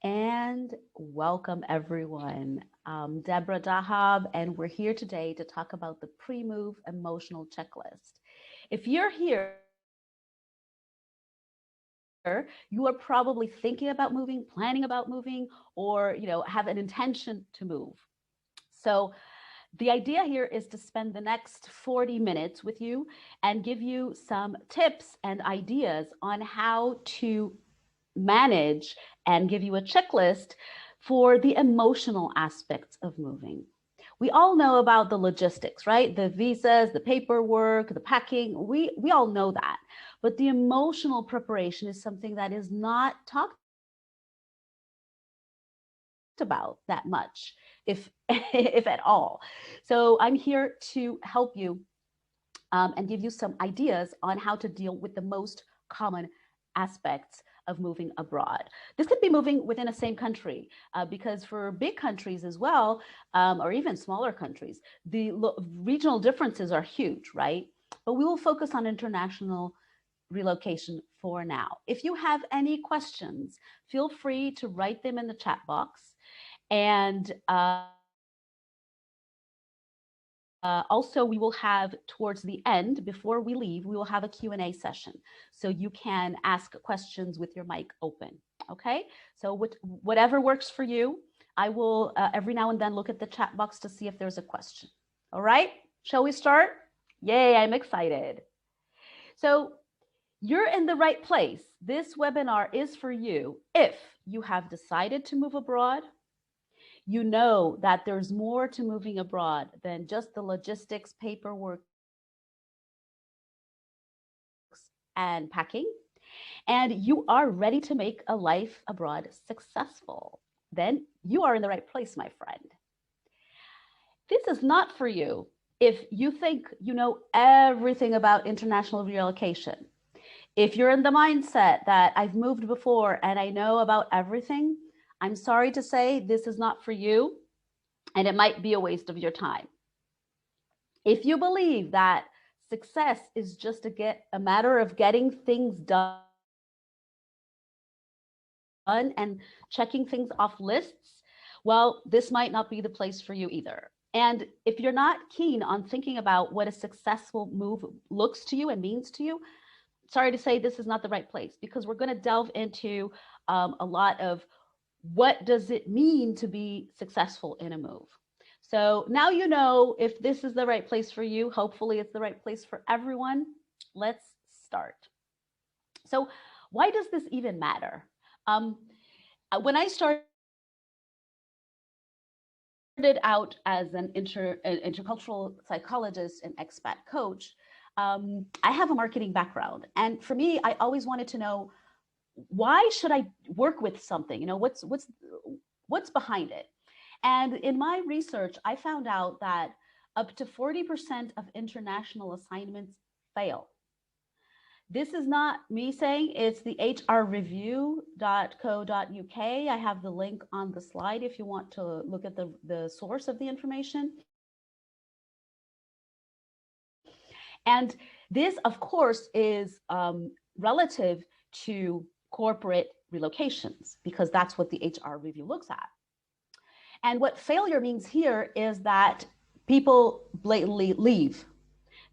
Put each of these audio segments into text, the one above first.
And welcome everyone. I'm Deborah Dahab, and we're here today to talk about the pre-move emotional checklist. If you're here, you are probably thinking about moving, planning about moving, or have an intention to move. So the idea here is to spend the next 40 minutes with you and give you some tips and ideas on how to manage and give you a checklist for the emotional aspects of moving. We all know about the logistics, right? The visas, the paperwork, the packing. We all know that. But the emotional preparation is something that is not talked about that much, if if at all. So I'm here to help you and give you some ideas on how to deal with the most common aspects of moving abroad. This could be moving within a same country because for big countries as well, or even smaller countries, the regional differences are huge, right? But we will focus on international relocation for now. If you have any questions, feel free to write them in the chat box. And also, we will have towards the end, before we leave, we will have a Q&A session. So you can ask questions with your mic open. Okay? So whatever works for you, I will every now and then look at the chat box to see if there's a question. All right? Shall we start? Yay, I'm excited. So you're in the right place. This webinar is for you if you have decided to move abroad. You know that there's more to moving abroad than just the logistics, paperwork, and packing. And you are ready to make a life abroad successful. Then you are in the right place, my friend. This is not for you if you think you know everything about international relocation. If you're in the mindset that I've moved before and I know about everything, I'm sorry to say this is not for you and it might be a waste of your time. If you believe that success is just a matter of getting things done and checking things off lists, well, this might not be the place for you either. And if you're not keen on thinking about what a successful move looks to you and means to you, sorry to say this is not the right place because we're going to delve into a lot of what does it mean to be successful in a move. So now you know if this is the right place for you. Hopefully it's the right place for everyone. Let's start. So why does this even matter? Um, when I started out as an intercultural psychologist and expat coach, I have a marketing background. And for me, I always wanted to know, why should I work with something? What's behind it? And in my research, I found out that up to 40% of international assignments fail. This is not me saying, it's the hrreview.co.uk. I have the link on the slide if you want to look at the source of the information. And this, of course, is relative to corporate relocations because that's what the HR review looks at. And what failure means here is that people blatantly leave.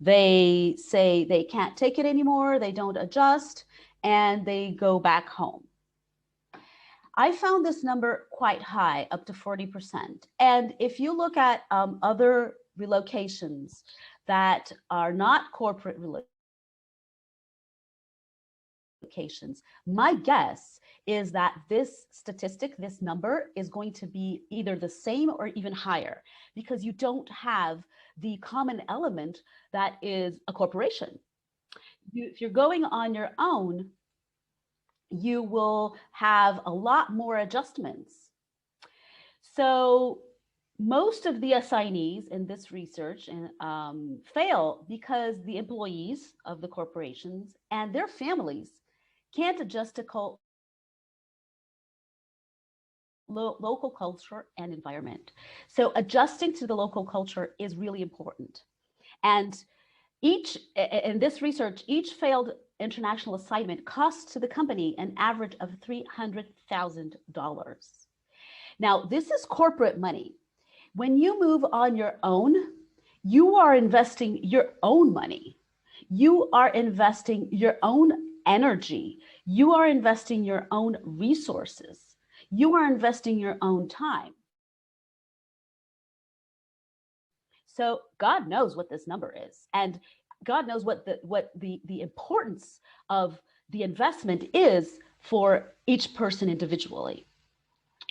They say they can't take it anymore, they don't adjust, and they go back home. I found this number quite high, up to 40%. And if you look at other relocations that are not corporate relocations, my guess is that this statistic, this number, is going to be either the same or even higher because you don't have the common element that is a corporation. If you're going on your own, you will have a lot more adjustments. So most of the assignees in this research fail because the employees of the corporations and their families can't adjust to local culture and environment. So adjusting to the local culture is really important. And In this research, each failed international assignment costs to the company an average of $300,000. Now, this is corporate money. When you move on your own, you are investing your own money. You are investing your own energy. You are investing your own resources. You are investing your own time. So God knows what this number is, and God knows what the importance of the investment is for each person individually,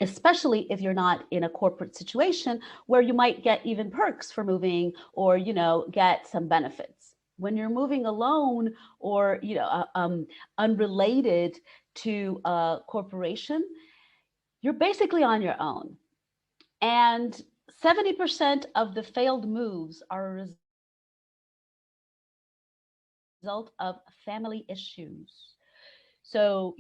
especially if you're not in a corporate situation where you might get even perks for moving, or get some benefits. When you're moving alone, or unrelated to a corporation, you're basically on your own. And 70% of the failed moves are a result of family issues. So,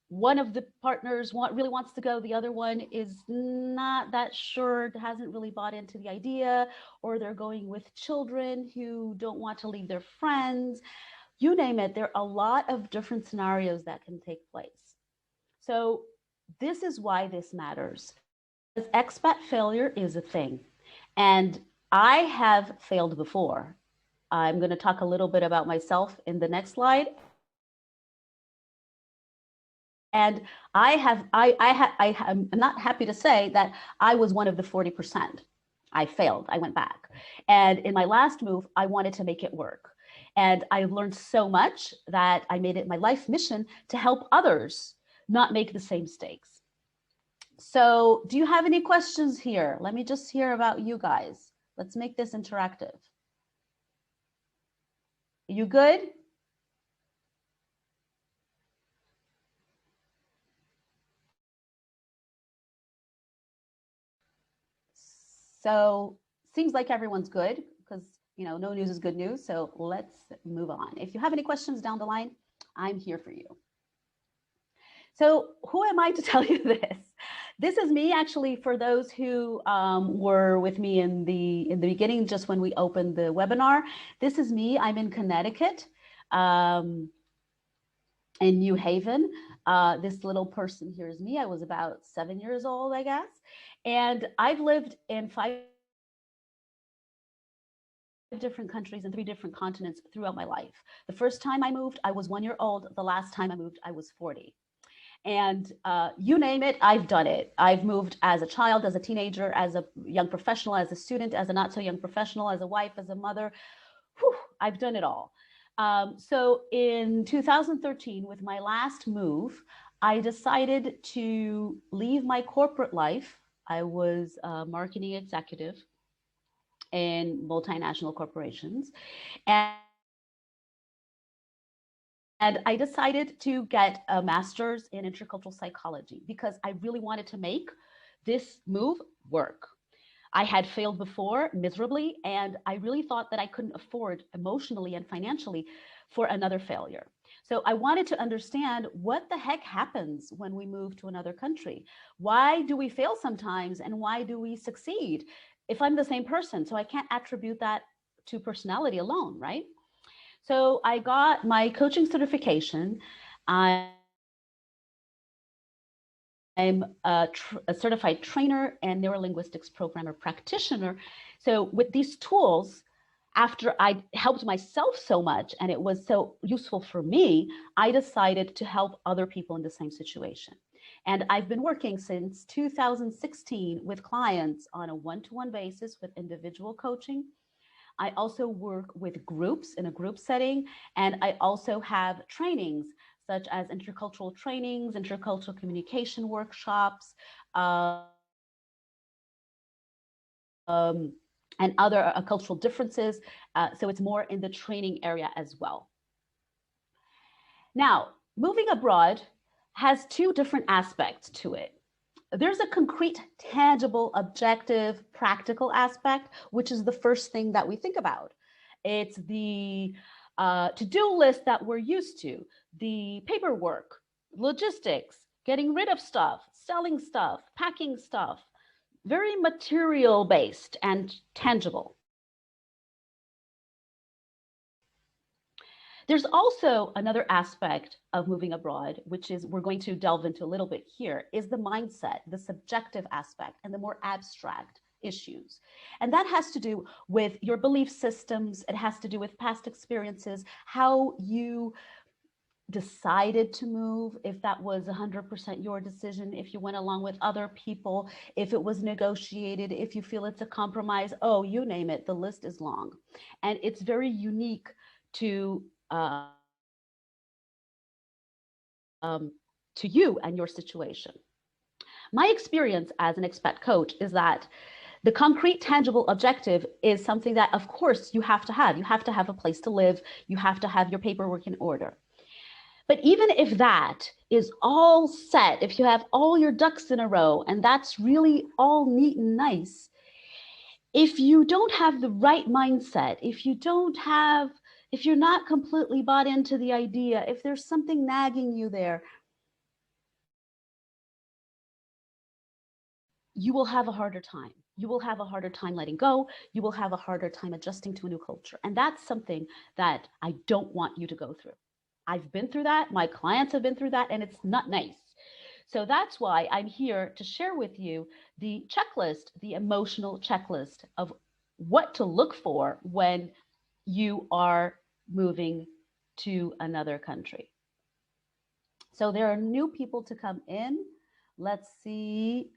one of the partners really wants to go, the other one is not that sure, hasn't really bought into the idea, or they're going with children who don't want to leave their friends. You name it, there are a lot of different scenarios that can take place. So this is why this matters. Because expat failure is a thing. And I have failed before. I'm going to talk a little bit about myself in the next slide. And I'm not happy to say that I was one of the 40%. I failed. I went back. And in my last move, I wanted to make it work. And I learned so much that I made it my life mission to help others not make the same mistakes. So do you have any questions here? Let me just hear about you guys. Let's make this interactive. You good? So seems like everyone's good, because no news is good news. So let's move on. If you have any questions down the line, I'm here for you. So who am I to tell you this? This is me, actually, for those who were with me in the beginning, just when we opened the webinar. This is me. I'm in Connecticut, in New Haven. This little person here is me. I was about 7 years old, I guess. And I've lived in 5 different countries and 3 different continents throughout my life. The first time I moved, I was 1 year old. The last time I moved, I was 40. And you name it, I've done it. I've moved as a child, as a teenager, as a young professional, as a student, as a not so young professional, as a wife, as a mother. Whew, I've done it all. So in 2013, with my last move, I decided to leave my corporate life. I was a marketing executive in multinational corporations. And I decided to get a master's in intercultural psychology because I really wanted to make this move work. I had failed before miserably, and I really thought that I couldn't afford emotionally and financially for another failure. So I wanted to understand what the heck happens when we move to another country. Why do we fail sometimes, and why do we succeed? If I'm the same person, so I can't attribute that to personality alone, right? So I got my coaching certification. I'm a certified trainer and neurolinguistics programmer practitioner. So with these tools, after I helped myself so much and it was so useful for me, I decided to help other people in the same situation. And I've been working since 2016 with clients on a one-to-one basis with individual coaching. I also work with groups in a group setting, and I also have trainings such as intercultural trainings, intercultural communication workshops, and other cultural differences. So it's more in the training area as well. Now, moving abroad has 2 different aspects to it. There's a concrete, tangible, objective, practical aspect, which is the first thing that we think about. It's the to-do list that we're used to, the paperwork, logistics, getting rid of stuff, selling stuff, packing stuff, very material based and tangible. There's also another aspect of moving abroad, which is we're going to delve into a little bit here, is the mindset, the subjective aspect, and the more abstract issues. And that has to do with your belief systems. It has to do with past experiences, how you decided to move, if that was 100% your decision, if you went along with other people, if it was negotiated, if you feel it's a compromise, oh, you name it, the list is long. And it's very unique to you and your situation. My experience as an expat coach is that the concrete, tangible objective is something that, of course, you have to have. You have to have a place to live. You have to have your paperwork in order. But even if that is all set, if you have all your ducks in a row, and that's really all neat and nice, if you don't have the right mindset, if you're not completely bought into the idea, if there's something nagging you there, you will have a harder time. You will have a harder time letting go. You will have a harder time adjusting to a new culture. And that's something that I don't want you to go through. I've been through that. My clients have been through that, and it's not nice. So that's why I'm here to share with you the checklist, the emotional checklist of what to look for when you are moving to another country. So there are new people to come in. Let's see.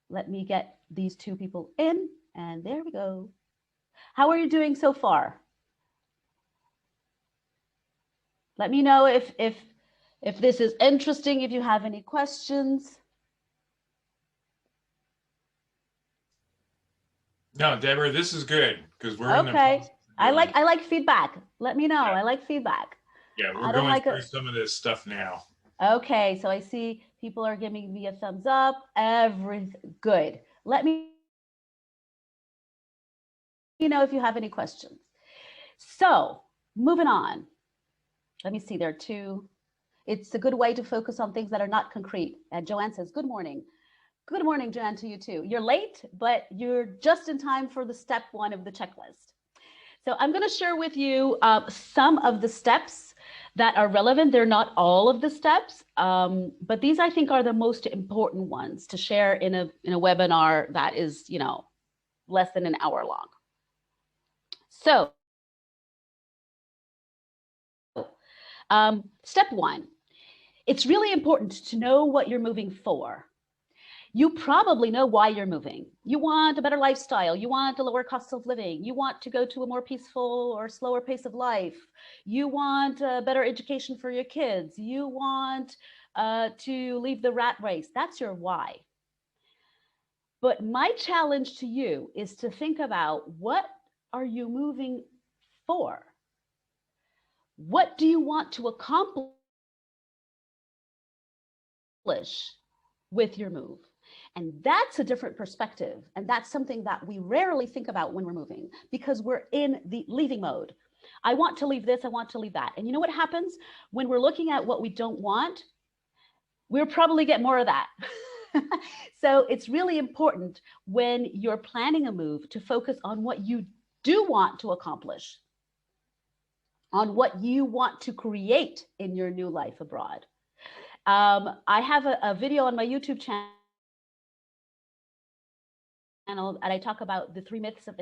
Let me get these two people in, and there we go. How are you doing so far? Let me know if this is interesting, if you have any questions. No, Deborah, this is good because we're okay. In the I like feedback. Let me know. Yeah. I like feedback. Yeah, we're going through some of this stuff now. Okay, so I see people are giving me a thumbs up. Everything good. Let me know if you have any questions. So moving on. Let me see, there are two. It's a good way to focus on things that are not concrete. And Joanne says, good morning. Good morning, Joanne, to you too. You're late, but you're just in time for the step one of the checklist. So I'm going to share with you some of the steps that are relevant. They're not all of the steps, but these I think are the most important ones to share in a webinar that is, less than an hour long. So step one, it's really important to know what you're moving for. You probably know why you're moving. You want a better lifestyle. You want a lower cost of living. You want to go to a more peaceful or slower pace of life. You want a better education for your kids. You want to leave the rat race. That's your why. But my challenge to you is to think about, what are you moving for? What do you want to accomplish with your move? And that's a different perspective. And that's something that we rarely think about when we're moving, because we're in the leaving mode. I want to leave this, I want to leave that. And you know what happens when we're looking at what we don't want? We'll probably get more of that. So it's really important when you're planning a move to focus on what you do want to accomplish, on what you want to create in your new life abroad. I have a video on my YouTube channel, and I talk about the 3 myths of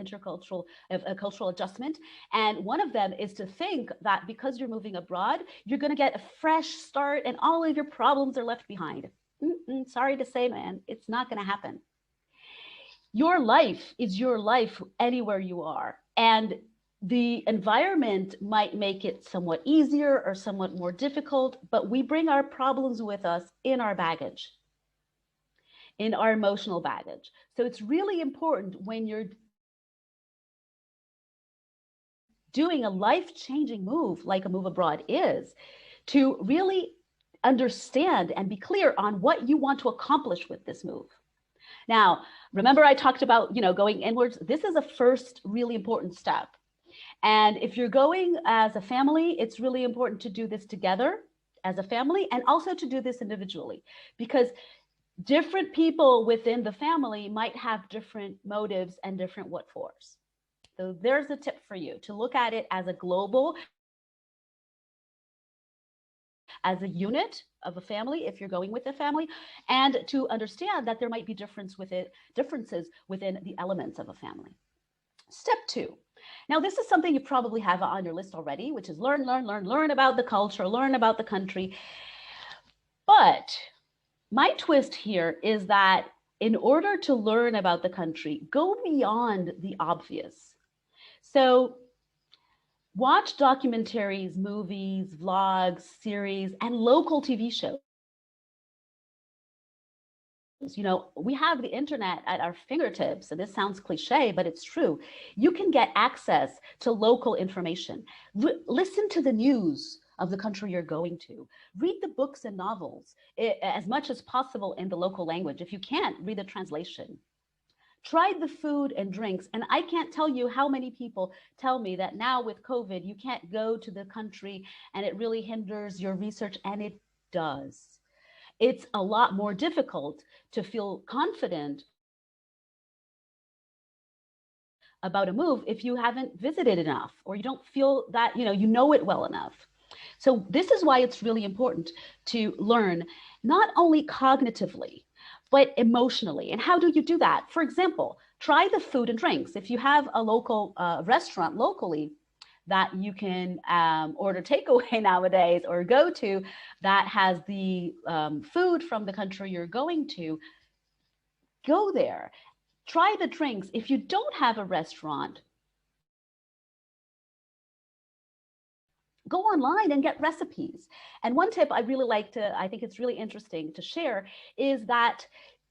cultural adjustment. And one of them is to think that because you're moving abroad, you're going to get a fresh start and all of your problems are left behind. Sorry to say, man, it's not going to happen. Your life is your life anywhere you are. And the environment might make it somewhat easier or somewhat more difficult, but we bring our problems with us in our baggage, in our emotional baggage. So it's really important when you're doing a life-changing move, like a move abroad is, to really understand and be clear on what you want to accomplish with this move. Now, remember I talked about, going inwards. This is a first really important step. And if you're going as a family, it's really important to do this together as a family, and also to do this individually, because different people within the family might have different motives and different what fors. So there's a tip for you to look at it as a global, as a unit of a family, if you're going with a family, and to understand that there might be differences within the elements of a family. Step 2. Now, this is something you probably have on your list already, which is learn about the culture, learn about the country. But my twist here is that in order to learn about the country, go beyond the obvious. So watch documentaries, movies, vlogs, series, and local TV shows. You know, we have the internet at our fingertips, and this sounds cliche, but it's true. You can get access to local information. Listen to the news of the country you're going to. Read the books and novels as much as possible in the local language. If you can't, read the translation. Try the food and drinks. And I can't tell you how many people tell me that now with COVID, you can't go to the country and it really hinders your research, and it does. It's a lot more difficult to feel confident about a move if you haven't visited enough, or you don't feel that you know it well enough. So this is why it's really important to learn not only cognitively, but emotionally. And how do you do that? For example, try the food and drinks. If you have a local restaurant locally that you can order takeaway nowadays, or go to, that has the food from the country you're going to, go there. Try the drinks. If you don't have a restaurant, go online and get recipes. And one tip I really like I think it's really interesting to share, is that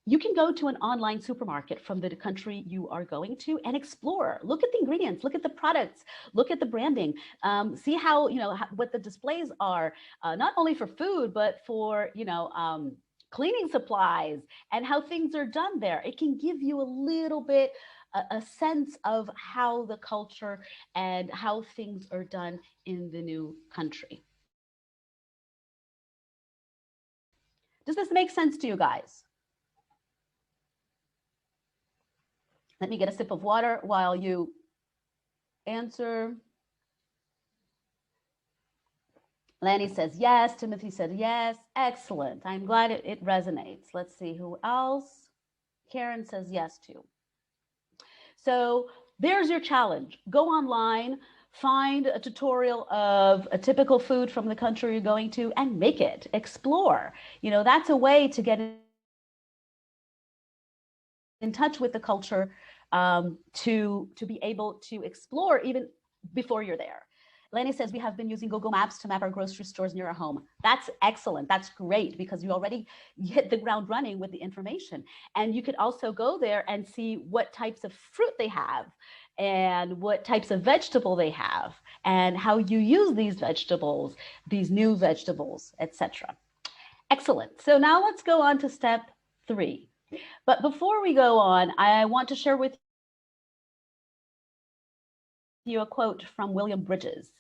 you can go to an online supermarket from the country you are going to and explore. Look at the ingredients, look at the products, look at the branding, see how, what the displays are, not only for food, but for, cleaning supplies, and how things are done there. It can give you a little bit a sense of how the culture and how things are done in the new country. Does this make sense to you guys? Let me get a sip of water while you answer. Lanny says yes. Timothy said yes. Excellent. I'm glad it resonates. Let's see who else. Karen says yes too. So there's your challenge. Go online, find a tutorial of a typical food from the country you're going to, and make it. Explore. That's a way to get in touch with the culture, to be able to explore even before you're there. Lenny says we have been using Google Maps to map our grocery stores near our home. That's excellent. That's great, because you already hit the ground running with the information. And you could also go there and see what types of fruit they have, and what types of vegetable they have, and how you use these vegetables, these new vegetables, etc. Excellent. So now let's go on to step 3. But before we go on, I want to share with you a quote from William Bridges.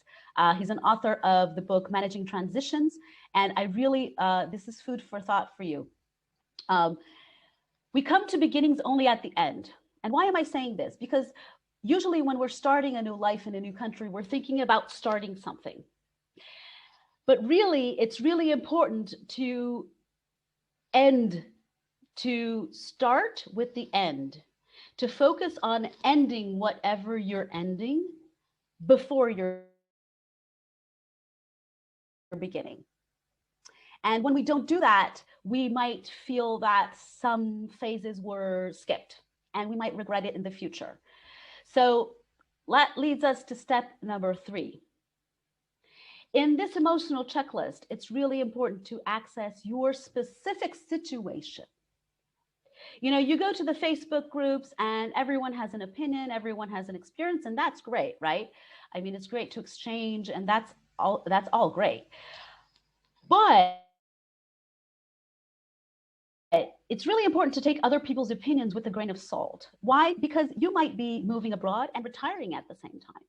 He's an author of the book Managing Transitions, and I really, this is food for thought for you. We come to beginnings only at the end. And why am I saying this? Because usually when we're starting a new life in a new country, we're thinking about starting something. But really, it's really important to start with the end, to focus on ending whatever you're ending before you're beginning. And when we don't do that, we might feel that some phases were skipped, and we might regret it in the future. So that leads us to step number 3. In this emotional checklist, it's really important to access your specific situation. You go to the Facebook groups and everyone has an opinion, everyone has an experience, and that's great, right? I mean, it's great to exchange, and that's all great. But it's really important to take other people's opinions with a grain of salt. Why? Because you might be moving abroad and retiring at the same time.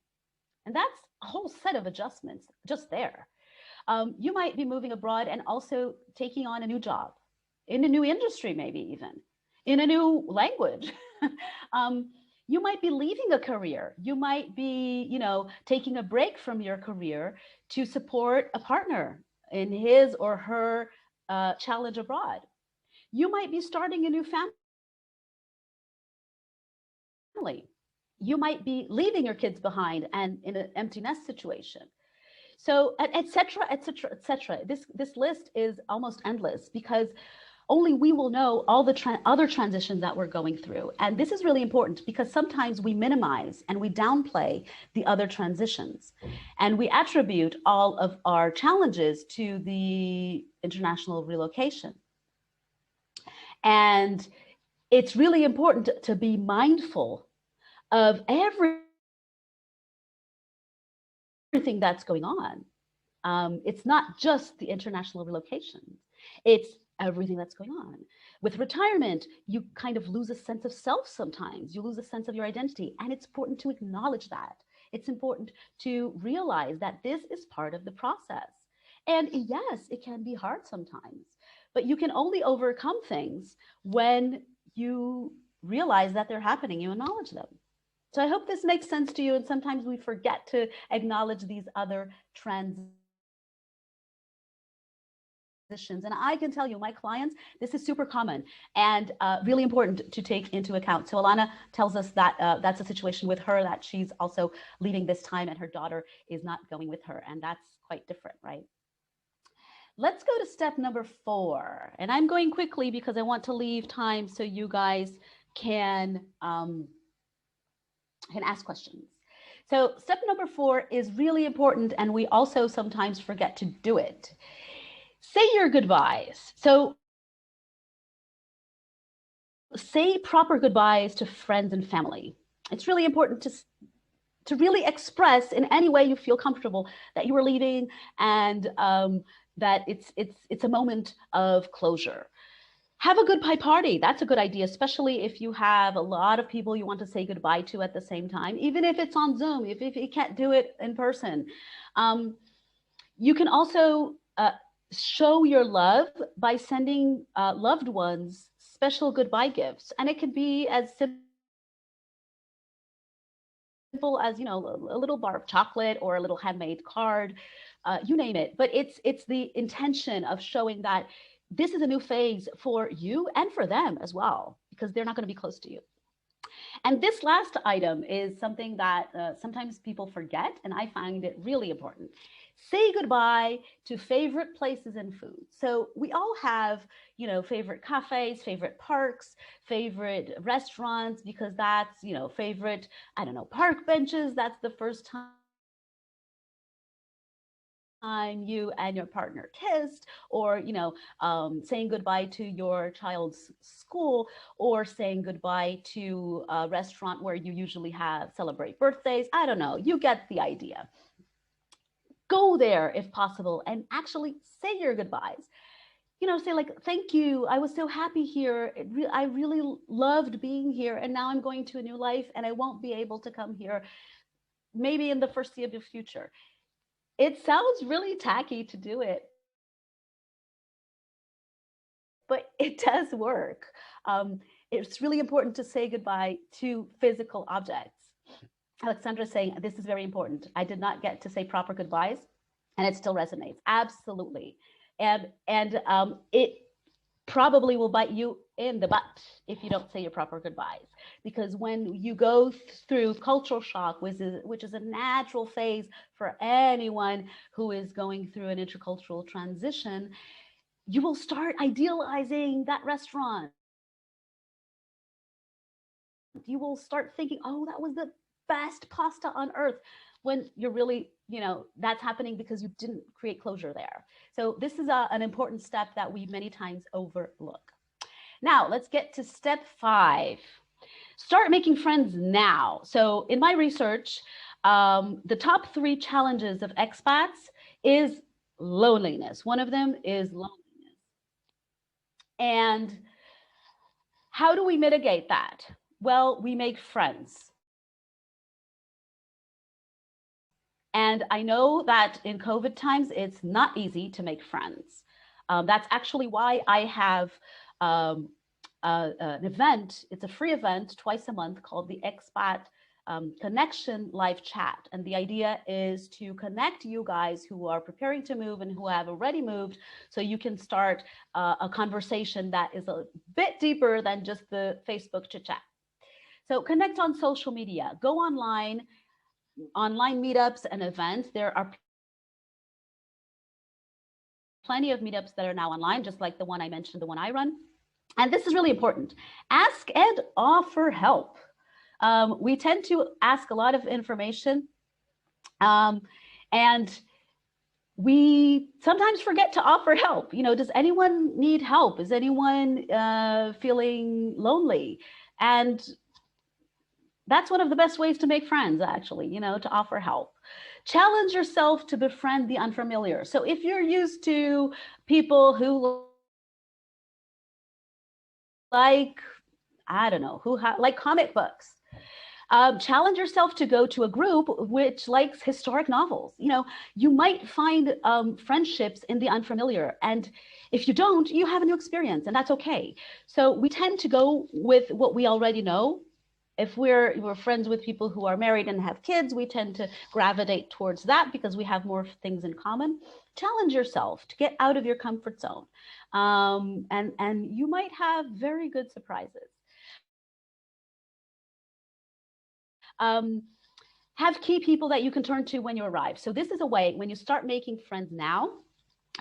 And that's a whole set of adjustments just there. You might be moving abroad and also taking on a new job, in a new industry, maybe even in a new language. You might be leaving a career. You might be, taking a break from your career to support a partner in his or her challenge abroad. You might be starting a new family. You might be leaving your kids behind and in an empty nest situation. So, et cetera, et cetera, et cetera. This list is almost endless because only we will know all the other transitions that we're going through. And this is really important because sometimes we minimize and we downplay the other transitions. And we attribute all of our challenges to the international relocation. And it's really important to be mindful of everything that's going on. It's not just the international relocation. It's everything that's going on. With retirement, you kind of lose a sense of self sometimes. You lose a sense of your identity. And it's important to acknowledge that. It's important to realize that this is part of the process. And yes, it can be hard sometimes, but you can only overcome things when you realize that they're happening, you acknowledge them. So I hope this makes sense to you. And sometimes we forget to acknowledge these other transitions. And I can tell you, my clients, this is super common and really important to take into account. So Alana tells us that that's a situation with her, that she's also leaving this time and her daughter is not going with her. And that's quite different, right? Let's go to step number 4. And I'm going quickly because I want to leave time so you guys can ask questions. So step number 4 is really important, and we also sometimes forget to do it. Say your goodbyes. So say proper goodbyes to friends and family. It's really important to really express in any way you feel comfortable that you are leaving and that it's a moment of closure. Have a goodbye party. That's a good idea, especially if you have a lot of people you want to say goodbye to at the same time, even if it's on Zoom, if you can't do it in person. You can also show your love by sending loved ones special goodbye gifts. And it could be as simple as, a little bar of chocolate or a little handmade card, you name it. But it's the intention of showing that this is a new phase for you and for them as well, because they're not going to be close to you. And this last item is something that sometimes people forget, and I find it really important. Say goodbye to favorite places and food. So we all have, favorite cafes, favorite parks, favorite restaurants, because that's, favorite, park benches. That's the first time you and your partner kissed, or saying goodbye to your child's school, or saying goodbye to a restaurant where you usually celebrate birthdays. I don't know, you get the idea. Go there if possible and actually say your goodbyes. Say like, thank you, I was so happy here, I really loved being here, and now I'm going to a new life and I won't be able to come here maybe in the foreseeable future. It sounds really tacky to do it, but it does work. It's really important to say goodbye to physical objects. Alexandra's saying, this is very important. I did not get to say proper goodbyes, and it still resonates. Absolutely. And it probably will bite you in the butt if you don't say your proper goodbyes. Because when you go through cultural shock, which is a natural phase for anyone who is going through an intercultural transition, you will start idealizing that restaurant. You will start thinking, oh, that was the best pasta on earth, when you're really, that's happening because you didn't create closure there. So this is an important step that we many times overlook. Now let's get to step 5. Start making friends now. So in my research, the top 3 challenges of expats is loneliness. One of them is loneliness. And how do we mitigate that? Well, we make friends. And I know that in COVID times, it's not easy to make friends. That's actually why I have an event. It's a free event twice a month called the Expat Connection live chat. And the idea is to connect you guys who are preparing to move and who have already moved, so you can start a conversation that is a bit deeper than just the Facebook chit chat. So connect on social media, go online meetups and events. There are plenty of meetups that are now online, just like the one I mentioned, the one I run. And this is really important. Ask and offer help. We tend to ask a lot of information, and we sometimes forget to offer help. You know, does anyone need help? Is anyone feeling lonely? And that's one of the best ways to make friends, actually, you know, to offer help. Challenge yourself to befriend the unfamiliar. So if you're used to people who like, I don't know, like comic books, challenge yourself to go to a group which likes historic novels. You know, you might find friendships in the unfamiliar. And if you don't, you have a new experience, and that's okay. So we tend to go with what we already know. If we're friends with people who are married and have kids, we tend to gravitate towards that because we have more things in common. Challenge yourself to get out of your comfort zone. And you might have very good surprises. Have key people that you can turn to when you arrive. So this is a way, when you start making friends now,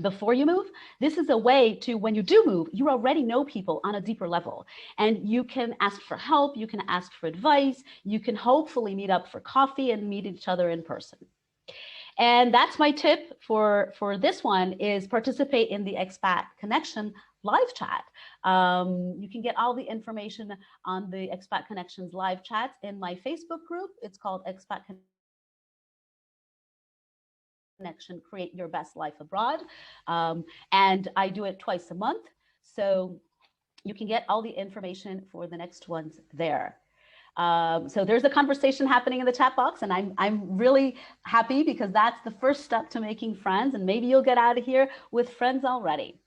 before you move, this is a way to, when you do move, you already know people on a deeper level, and you can ask for help, you can ask for advice, you can hopefully meet up for coffee and meet each other in person. And that's my tip for this one, is participate in the Expat Connection live chat. You can get all the information on the Expat Connections live chats in my Facebook group. It's called Expat Connection, Create Your Best Life Abroad. And I do it twice a month. So you can get all the information for the next ones there. So there's a conversation happening in the chat box, and I'm really happy because that's the first step to making friends, and maybe you'll get out of here with friends already.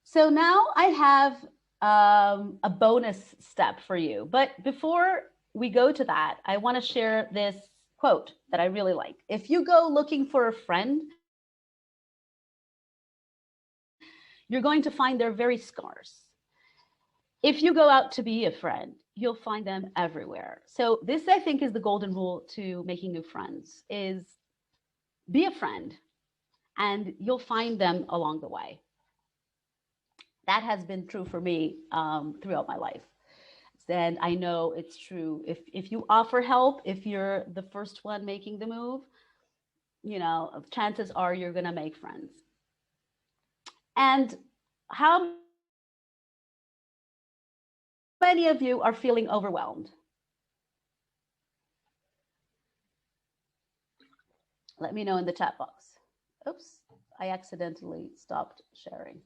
So now I have a bonus step for you, but before we go to that, I want to share this quote that I really like. If you go looking for a friend, you're going to find they're very scarce. If you go out to be a friend, you'll find them everywhere. So this, I think, is the golden rule to making new friends, is be a friend and you'll find them along the way. That has been true for me throughout my life. And I know it's true. If you offer help, if you're the first one making the move, you know, chances are you're going to make friends. And how many of you are feeling overwhelmed? Let me know in the chat box. Oops, I accidentally stopped sharing.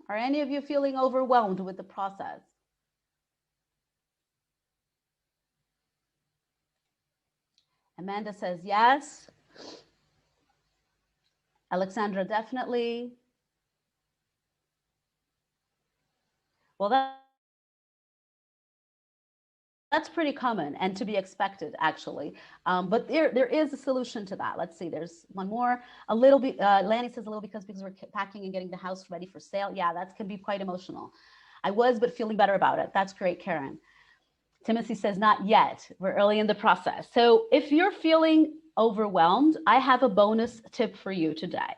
Are any of you feeling overwhelmed with the process? Amanda says yes. Alexandra, definitely. Well, that's pretty common and to be expected, actually. But there is a solution to that. Let's see, there's one more. A little bit, Lanny says a little because we're packing and getting the house ready for sale. Yeah, that can be quite emotional. I was, but feeling better about it. That's great, Karen. Timothy says not yet. We're early in the process. So if you're feeling overwhelmed, I have a bonus tip for you today.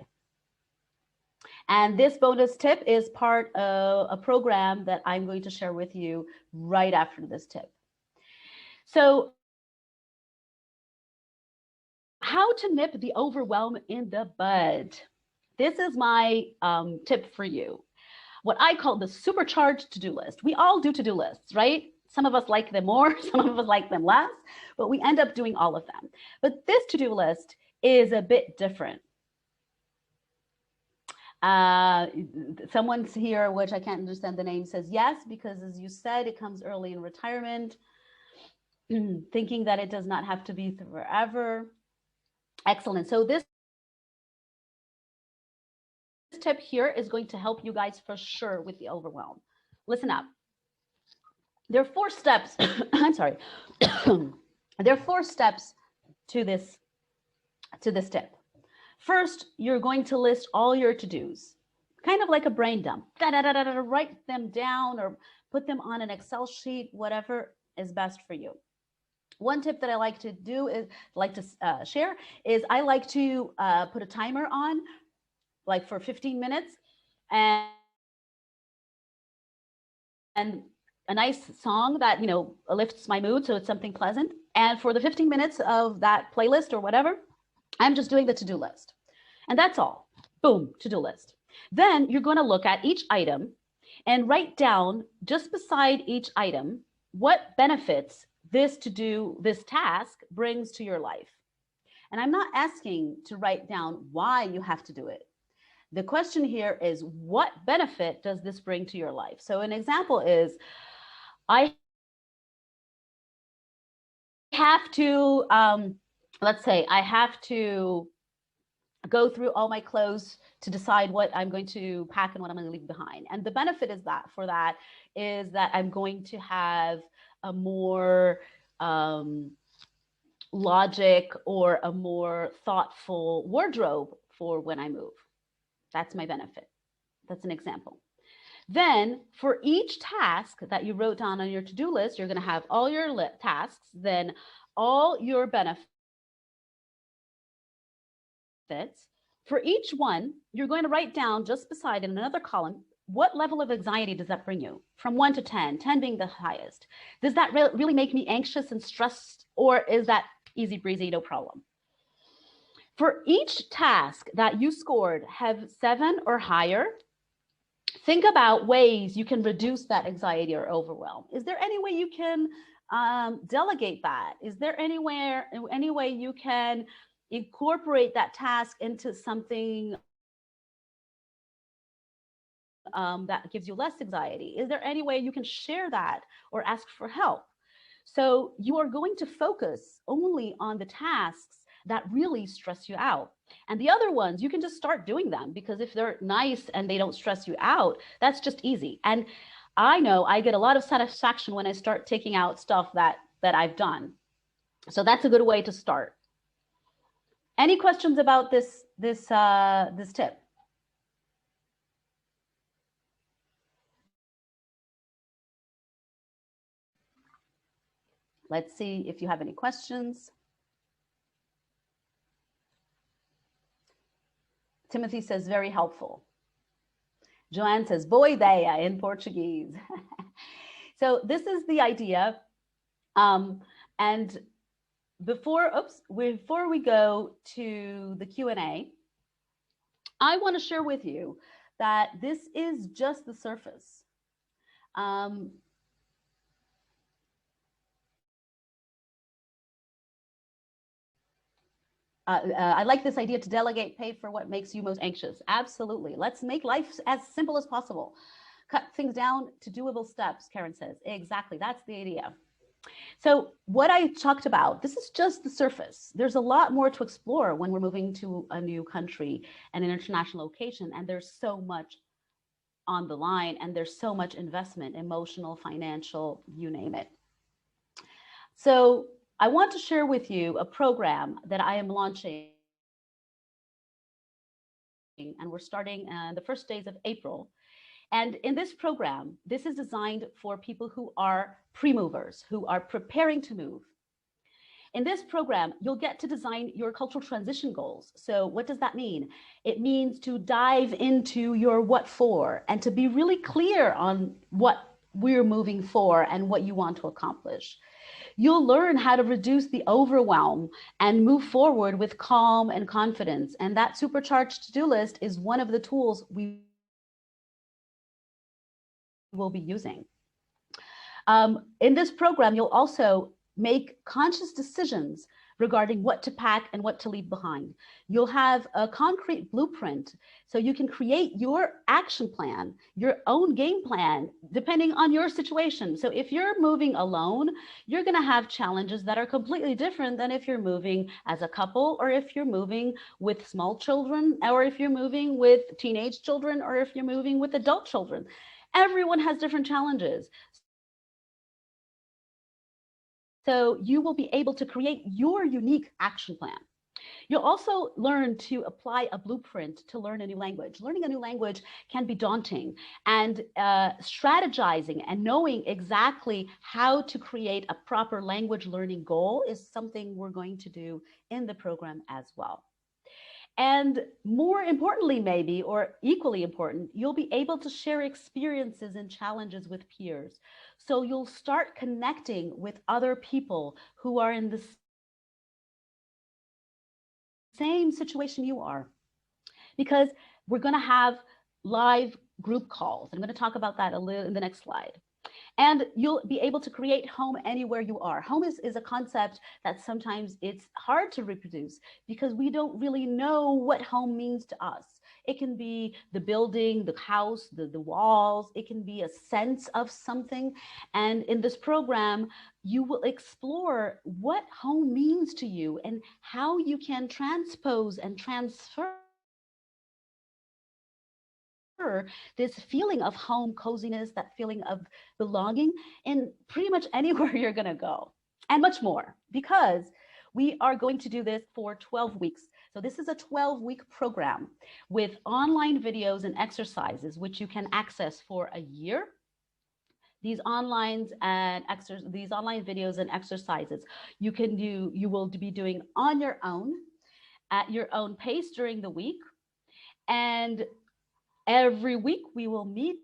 And this bonus tip is part of a program that I'm going to share with you right after this tip. So how to nip the overwhelm in the bud. This is my tip for you. What I call the supercharged to-do list. We all do to-do lists, right? Some of us like them more, some of us like them less, but we end up doing all of them. But this to-do list is a bit different. Someone's here, which I can't understand the name, says yes, because as you said, it comes early in retirement, thinking that it does not have to be forever. Excellent. So this tip here is going to help you guys for sure with the overwhelm. Listen up. There are 4 steps. I'm sorry. There are 4 steps to this tip. First, you're going to list all your to-dos, kind of like a brain dump. Write them down or put them on an Excel sheet, whatever is best for you. One tip that I like to do is share is I like to put a timer on, like for 15 minutes, and a nice song that, you know, lifts my mood, so it's something pleasant. And for the 15 minutes of that playlist or whatever, I'm just doing the to-do list. And that's all. Boom, to-do list. Then you're going to look at each item and write down just beside each item what benefits this task brings to your life. And I'm not asking to write down why you have to do it. The question here is, what benefit does this bring to your life? So an example is, I have to, let's say I have to go through all my clothes to decide what I'm going to pack and what I'm going to leave behind. And the benefit is that I'm going to have a more logic or a more thoughtful wardrobe for when I move. That's my benefit. That's an example. Then for each task that you wrote down on your to-do list, you're going to have all your tasks, then all your benefits. For each one, you're going to write down just beside in another column, what level of anxiety does that bring you? From 1 to 10, 10 being the highest. Does that really make me anxious and stressed, or is that easy breezy, no problem? For each task that you scored have 7 or higher, think about ways you can reduce that anxiety or overwhelm. Is there any way you can delegate that? Is there any way you can incorporate that task into something that gives you less anxiety? Is there any way you can share that or ask for help? So you are going to focus only on the tasks that really stress you out. And the other ones, you can just start doing them, because if they're nice and they don't stress you out, that's just easy. And I know I get a lot of satisfaction when I start taking out stuff that I've done. So that's a good way to start. Any questions about this tip? Let's see if you have any questions. Timothy says, very helpful. Joanne says, boa ideia in Portuguese. So this is the idea. And before we go to the Q&A, I want to share with you that this is just the surface. I like this idea to delegate, pay for what makes you most anxious. Absolutely. Let's make life as simple as possible. Cut things down to doable steps, Karen says. Exactly. That's the idea. So what I talked about, this is just the surface. There's a lot more to explore when we're moving to a new country and an international location. And there's so much on the line, and there's so much investment, emotional, financial, you name it. So I want to share with you a program that I am launching, and we're starting the first days of April. And in this program, this is designed for people who are pre-movers, who are preparing to move. In this program, you'll get to design your cultural transition goals. So what does that mean? It means to dive into your what for, and to be really clear on what we're moving for and what you want to accomplish. You'll learn how to reduce the overwhelm and move forward with calm and confidence. And that Supercharge to-do list is one of the tools we will be using. In this program, you'll also make conscious decisions regarding what to pack and what to leave behind. You'll have a concrete blueprint so you can create your action plan, your own game plan, depending on your situation. So if you're moving alone, you're going to have challenges that are completely different than if you're moving as a couple, or if you're moving with small children, or if you're moving with teenage children, or if you're moving with adult children. Everyone has different challenges. So you will be able to create your unique action plan. You'll also learn to apply a blueprint to learn a new language. Learning a new language can be daunting, and strategizing and knowing exactly how to create a proper language learning goal is something we're going to do in the program as well. And more importantly, maybe, or equally important, you'll be able to share experiences and challenges with peers. So you'll start connecting with other people who are in the same situation you are, because we're going to have live group calls. I'm going to talk about that a little in the next slide. And you'll be able to create home anywhere you are. Home is a concept that sometimes it's hard to reproduce because we don't really know what home means to us. It can be the building, the house, the walls. It can be a sense of something. And in this program, you will explore what home means to you and how you can transpose and transfer this feeling of home, coziness, that feeling of belonging in pretty much anywhere you're going to go, and much more, because we are going to do this for 12 weeks. So this is a 12-week program with online videos and exercises, which you can access for a year. These online videos and exercises you will be doing on your own, at your own pace during the week. And every week we will meet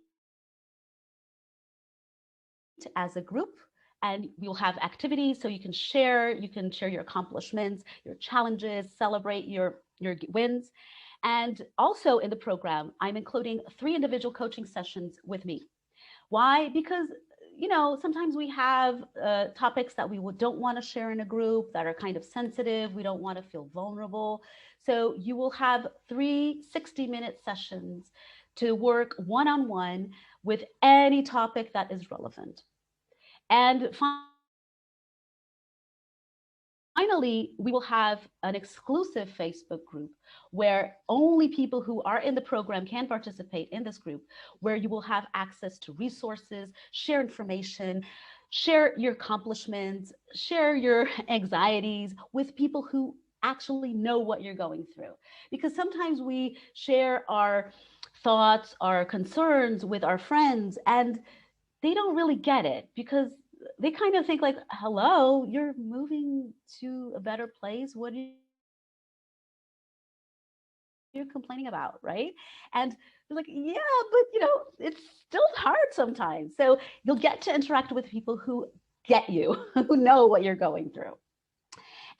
as a group, and we'll have activities so you can share your accomplishments, your challenges, celebrate your wins. And also in the program, I'm including 3 individual coaching sessions with me. Why? Because sometimes we have topics that we don't want to share in a group, that are kind of sensitive. We don't want to feel vulnerable. So you will have 3 60-minute sessions to work one-on-one with any topic that is relevant. And finally, we will have an exclusive Facebook group where only people who are in the program can participate in this group, where you will have access to resources, share information, share your accomplishments, share your anxieties with people who actually know what you're going through. Because sometimes we share our thoughts, our concerns with our friends, and they don't really get it, because they kind of think like, hello, you're moving to a better place. What are you complaining about, right? And they're like, yeah, but it's still hard sometimes. So you'll get to interact with people who get you, who know what you're going through.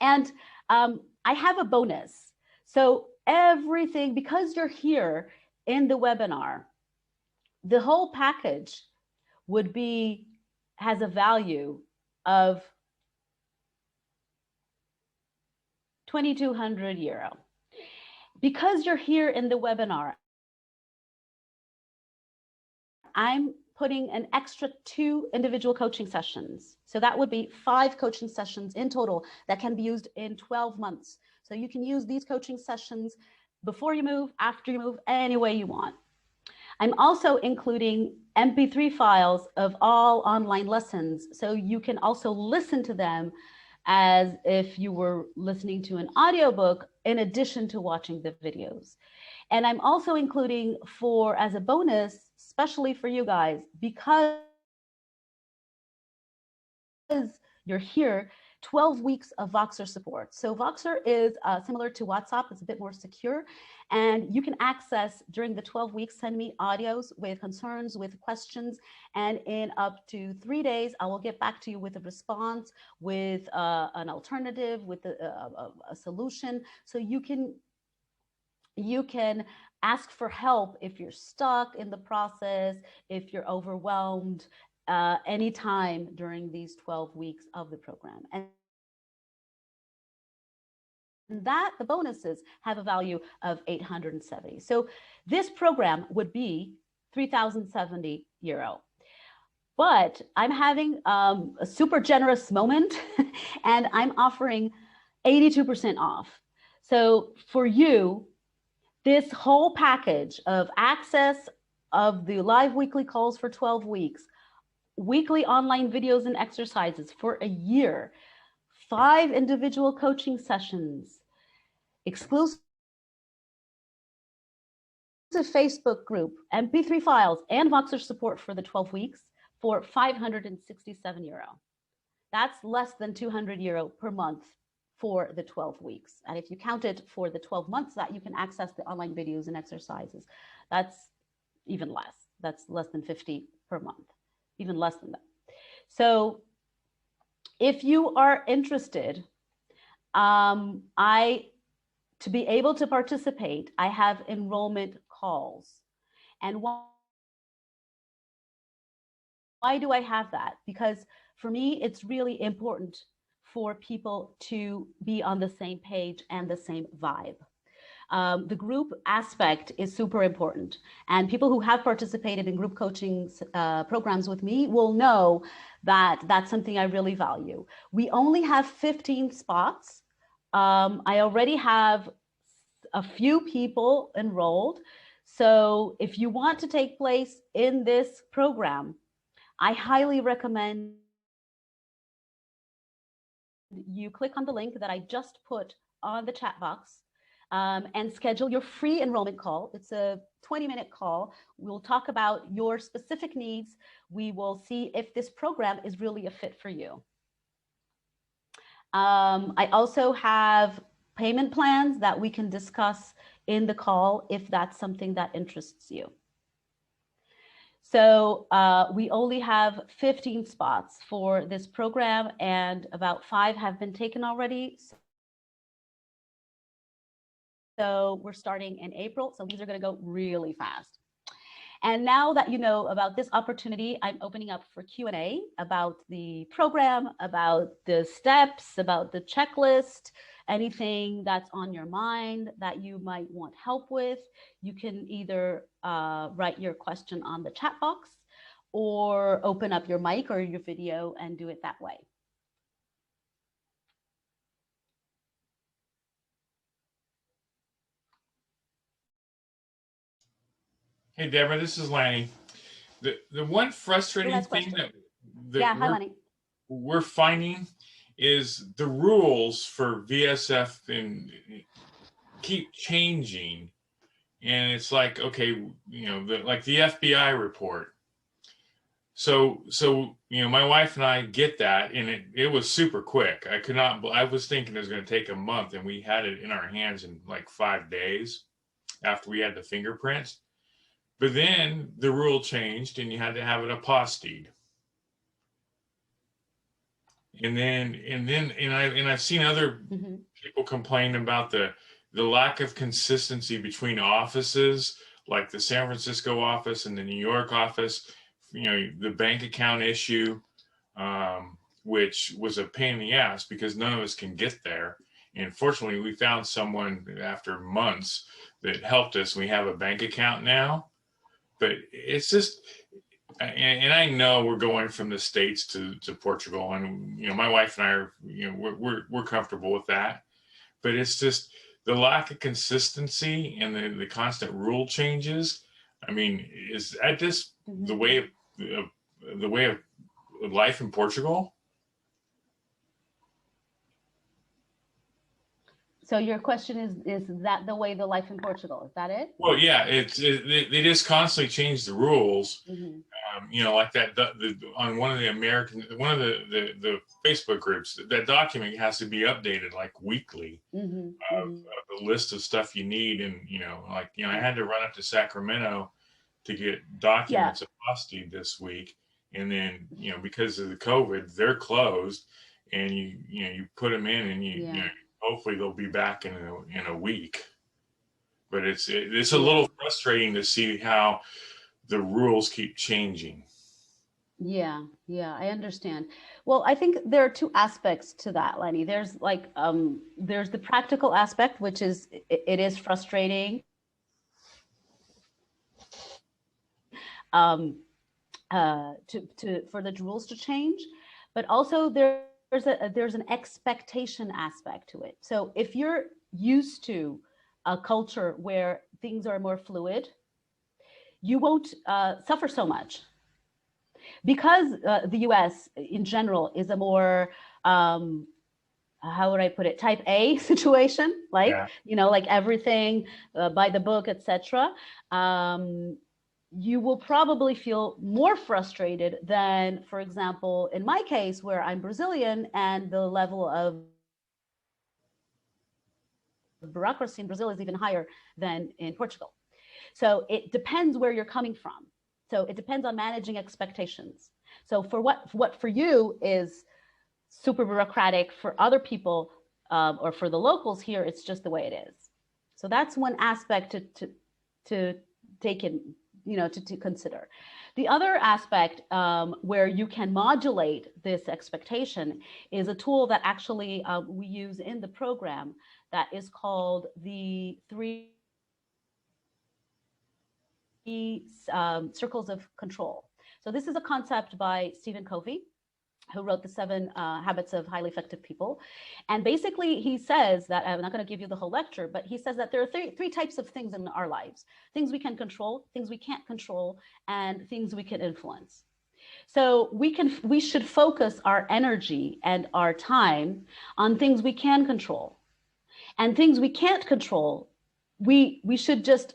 And I have a bonus. So everything, because you're here in the webinar, the whole package has a value of €2,200. Because you're here in the webinar, I'm putting an extra 2 individual coaching sessions. So that would be 5 coaching sessions in total that can be used in 12 months. So you can use these coaching sessions before you move, after you move, any way you want. I'm also including MP3 files of all online lessons, so you can also listen to them as if you were listening to an audiobook in addition to watching the videos. And I'm also including, as a bonus, especially for you guys, because you're here, 12 weeks of Voxer support. So Voxer is similar to WhatsApp. It's a bit more secure. And you can access, during the 12 weeks, send me audios with concerns, with questions. And in up to 3 days, I will get back to you with a response, with an alternative, with a solution. So you can ask for help if you're stuck in the process, if you're overwhelmed, anytime during these 12 weeks of the program. And that the bonuses have a value of 870. So this program would be 3,070 euro. But I'm having a super generous moment and I'm offering 82% off. So for you, this whole package of access of the live weekly calls for 12 weeks, weekly online videos and exercises for a year, 5 individual coaching sessions, exclusive Facebook group, MP3 files, and Voxer support for the 12 weeks for 567 euro. That's less than 200 euro per month for the 12 weeks. And if you count it for the 12 months that you can access the online videos and exercises, that's even less. That's less than 50 per month, even less than that. So if you are interested, to be able to participate, I have enrollment calls. And why do I have that? Because for me, it's really important for people to be on the same page and the same vibe. The group aspect is super important. And people who have participated in group coaching programs with me will know that that's something I really value. We only have 15 spots. I already have a few people enrolled. So if you want to take place in this program, I highly recommend you click on the link that I just put on the chat box and schedule your free enrollment call. It's a 20-minute call. We'll talk about your specific needs. We will see if this program is really a fit for you. I also have payment plans that we can discuss in the call if that's something that interests you. So we only have 15 spots for this program and about 5 have been taken already. So we're starting in April. So these are going to go really fast. And now that you know about this opportunity, I'm opening up for Q&A about the program, about the steps, about the checklist, anything that's on your mind that you might want help with. You can either write your question on the chat box or open up your mic or your video and do it that way. Hey, Deborah, this is Lanny. The one frustrating thing that we're finding is the rules for VSF keep changing. And it's like, okay, you know, like the FBI report. So, you know, my wife and I get that, and it was super quick. I was thinking it was going to take a month, and we had it in our hands in like 5 days after we had the fingerprints. But then the rule changed and you had to have it apostilled. And I've seen other people complain about the lack of consistency between offices, like the San Francisco office and the New York office, you know, the bank account issue, which was a pain in the ass because none of us can get there. And fortunately, we found someone after months that helped us. We have a bank account now. But it's just, and I know we're going from the States to Portugal, and you know, my wife and I are, you know, we're comfortable with that. But it's just the lack of consistency and the constant rule changes. I mean, is that just the way of life in Portugal? So your question is that the way the life in Portugal? Is that it? Well, yeah, they just constantly change the rules. You know, like that on one of the Facebook groups, that document has to be updated like weekly of the list of stuff you need, and you know, like you know, I had to run up to Sacramento to get documents apostilled this week, and then you know, because of the COVID, they're closed, and you put them in, and you know, hopefully they'll be back in a week. But it's a little frustrating to see how the rules keep changing. Yeah, yeah, I understand. Well, I think there are two aspects to that, Lenny. There's like there's the practical aspect, which is it is frustrating um to for the rules to change, but also there's an expectation aspect to it. So if you're used to a culture where things are more fluid, you won't suffer so much because the US in general is a more how would I put it, type A situation, like, Yeah. you know, like everything by the book, etc. Um, you will probably feel more frustrated than, for example, in my case, where I'm Brazilian and the level of bureaucracy in Brazil is even higher than in Portugal. So it depends where you're coming from. So it depends on managing expectations. So for what for you is super bureaucratic, for other people or for the locals here, it's just the way it is. So that's one aspect to take in, you know, to consider. The other aspect where you can modulate this expectation is a tool that actually we use in the program that is called the three circles of control. So this is a concept by Stephen Covey, who wrote the 7 habits of highly effective people. And basically he says that, I'm not going to give you the whole lecture, but he says that there are three types of things in our lives: things we can control, things we can't control, and things we can influence. So we should focus our energy and our time on things we can control, and things we can't control, we should just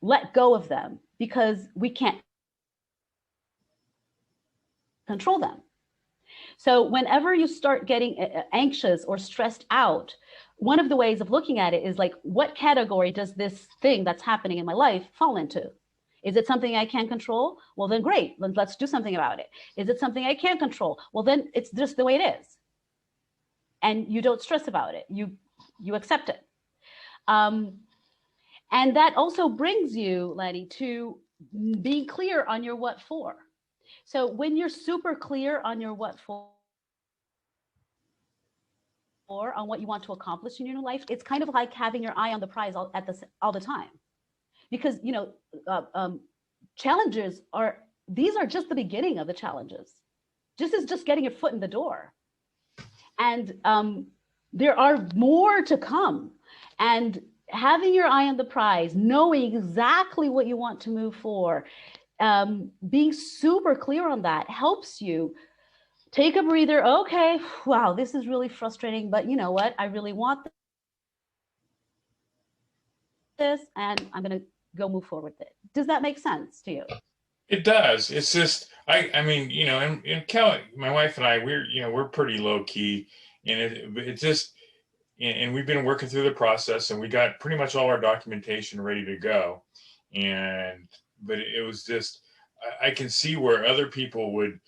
let go of them because we can't control them. So whenever you start getting anxious or stressed out, one of the ways of looking at it is like, what category does this thing that's happening in my life fall into? Is it something I can control? Well, then great, let's do something about it. Is it something I can't control? Well, then it's just the way it is. And you don't stress about it. You accept it. Um, and that also brings you, Lenny, to being clear on your what for. So when you're super clear on your what for, on what you want to accomplish in your life, it's kind of like having your eye on the prize all the time. Because, you know, challenges are, these are just the beginning of the challenges. This is just getting your foot in the door. And there are more to come. And having your eye on the prize, knowing exactly what you want to move for, being super clear on that helps you take a breather. Okay, wow, this is really frustrating, but you know what? I really want this, and I'm going to go move forward with it. Does that make sense to you? It does. It's just I mean, you know, and Kelly, my wife and I, we're pretty low key, and it just and we've been working through the process, and we got pretty much all our documentation ready to go, and but it was just I can see where other people would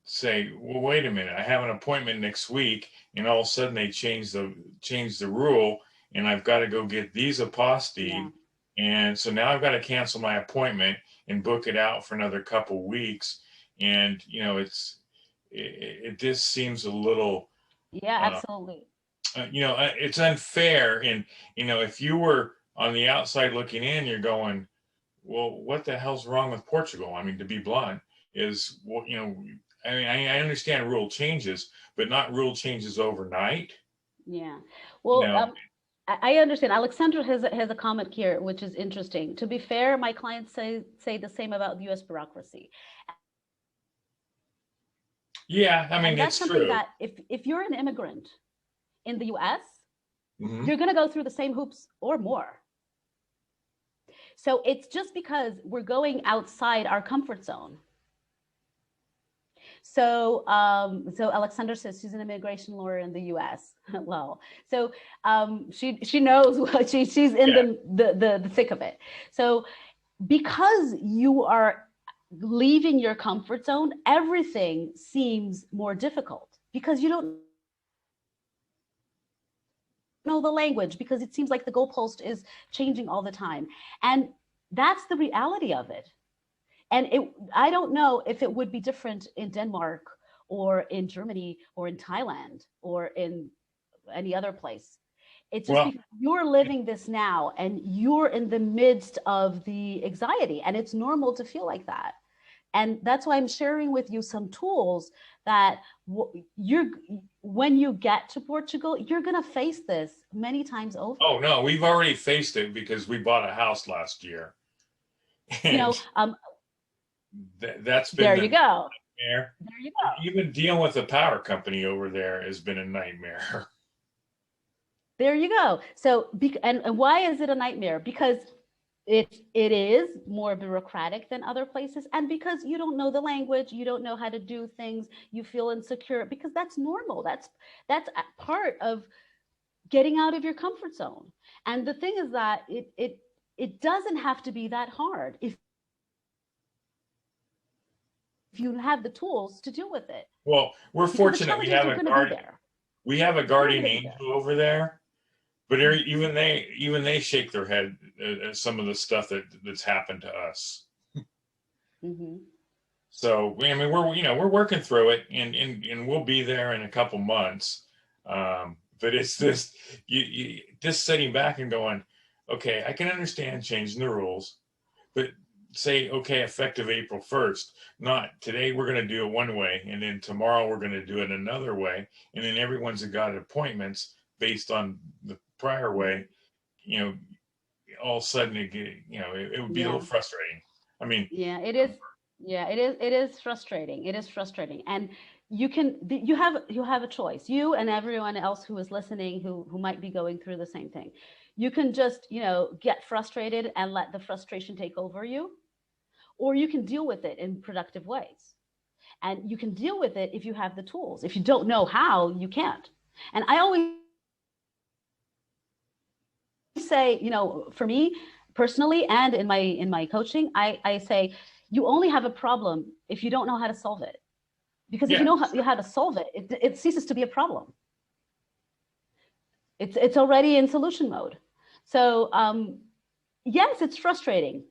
say, well, wait a minute, I have an appointment next week, and all of a sudden they change the rule, and I've got to go get these Yeah. apostate, and so now I've got to cancel my appointment and book it out for another couple weeks, and you know it just seems a little Yeah, uh, absolutely. it's unfair, and you know if you were on the outside looking in, you're going, well, what the hell's wrong with Portugal? I mean, to be blunt, is what you know. I mean, I understand rule changes, but not rule changes overnight. Yeah. You Well, know, I understand. Alexandra has a comment here, which is interesting. To be fair, my clients say the same about the U.S. bureaucracy, yeah, I mean, and that's it's something true. that if you're an immigrant in the U.S., Hmm. you're going to go through the same hoops or more. So it's just because we're going outside our comfort zone. So Alexandra says she's an immigration lawyer in the U.S. Well, so she knows what she's in Yeah, the thick of it. So because you are leaving your comfort zone, everything seems more difficult because you don't know the language, because it seems like the goalpost is changing all the time, and that's the reality of it. And I don't know if it would be different in Denmark or in Germany or in Thailand or in any other place. It's just Well, because you're living this now and you're in the midst of the anxiety, and it's normal to feel like that. And that's why I'm sharing with you some tools that when you get to Portugal, you're going to face this many times over. oh no, we've already faced it because we bought a house last year. And that's been there the you go. nightmare. There you go. Even dealing with the power company over there has been a nightmare. There you go. So, and why is it a nightmare? Because it is more bureaucratic than other places, and because you don't know the language, you don't know how to do things, you feel insecure, because that's normal. That's part of getting out of your comfort zone. And the thing is that it doesn't have to be that hard if you have the tools to deal with it. Well, we're fortunate we have a guardian angel over there, but even they shake their head at some of the stuff that's happened to us. Mm-hmm. So I mean, we're working through it, and we'll be there in a couple months. But it's this you just sitting back and going, okay, I can understand changing the rules, but say, okay, effective April 1st, not today we're going to do it one way, and then tomorrow we're going to do it another way, and then everyone's got appointments based on the prior way, all of a sudden it would be a little frustrating. I mean, yeah, it is. Yeah, it is frustrating. It is frustrating. And you have a choice. You and everyone else who is listening who might be going through the same thing. You can just, get frustrated and let the frustration take over you, or you can deal with it in productive ways. And you can deal with it if you have the tools. If you don't know how, you can't. And I always say, for me personally, and in my coaching, I say, you only have a problem if you don't know how to solve it. Because if you know how to solve it, it ceases to be a problem. It's already in solution mode. So yes, it's frustrating.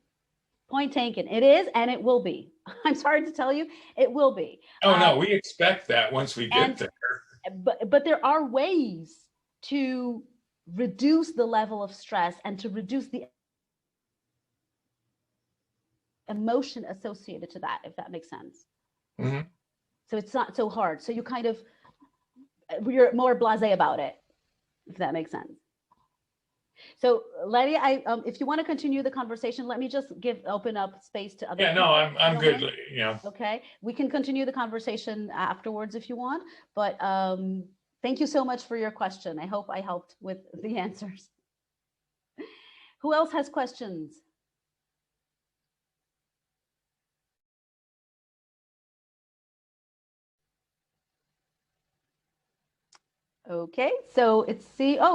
Point taken. It is, and it will be. I'm sorry to tell you, it will be. Oh no, we expect that once we get there. But there are ways to reduce the level of stress and to reduce the emotion associated to that, if that makes sense. Mm-hmm. So it's not so hard. So you're more blasé about it, if that makes sense. So Letty, if you want to continue the conversation, let me just open up space to other people. Yeah, no, I'm good. Okay, we can continue the conversation afterwards if you want, but thank you so much for your question. I hope I helped with the answers. Who else has questions? Okay, so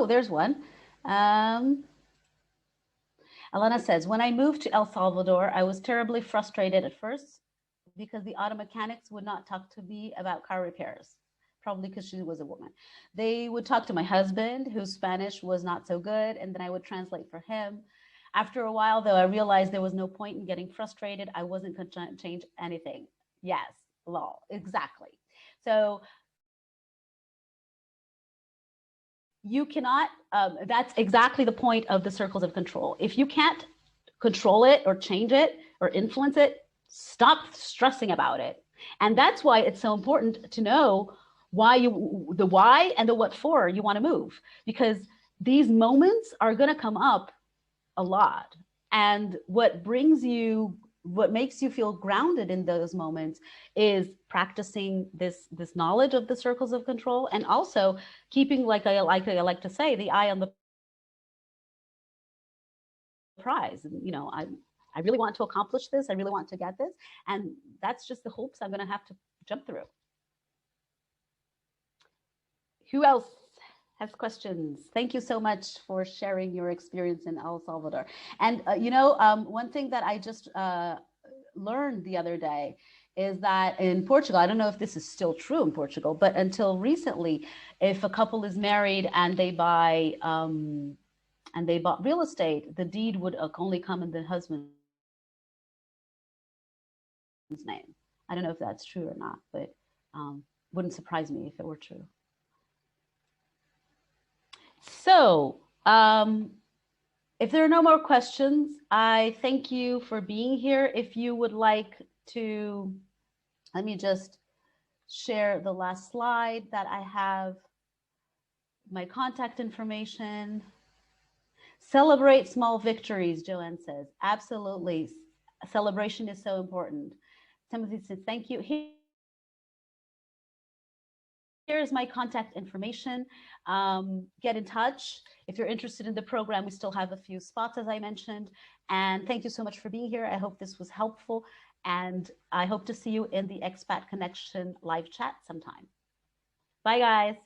there's one. Alana says, when I moved to El Salvador, I was terribly frustrated at first because the auto mechanics would not talk to me about car repairs, probably because she was a woman. They would talk to my husband, whose Spanish was not so good, and then I would translate for him. After a while, though, I realized there was no point in getting frustrated. I wasn't going to change anything. Yes, lol, exactly. So you cannot, that's exactly the point of the circles of control. If you can't control it or change it or influence it, stop stressing about it. And that's why it's so important to know the why and the what for you want to move, because these moments are going to come up a lot. And what makes you feel grounded in those moments is practicing this knowledge of the circles of control, and also keeping, like I like to say, the eye on the prize. And I really want to accomplish this. I really want to get this, and that's just the hoops I'm going to have to jump through. Who else has questions? Thank you so much for sharing your experience in El Salvador. And one thing that I just learned the other day is that in Portugal, I don't know if this is still true in Portugal, but until recently, if a couple is married and they bought real estate, the deed would only come in the husband's name. I don't know if that's true or not, but wouldn't surprise me if it were true. So if there are no more questions, I thank you for being here. If you would like to, let me just share the last slide that I have, my contact information. Celebrate small victories, Joanne says. Absolutely. Celebration is so important. Timothy says, thank you. Here's my contact information. Get in touch. If you're interested in the program, we still have a few spots, as I mentioned. And thank you so much for being here. I hope this was helpful. And I hope to see you in the Expat Connection live chat sometime. Bye, guys.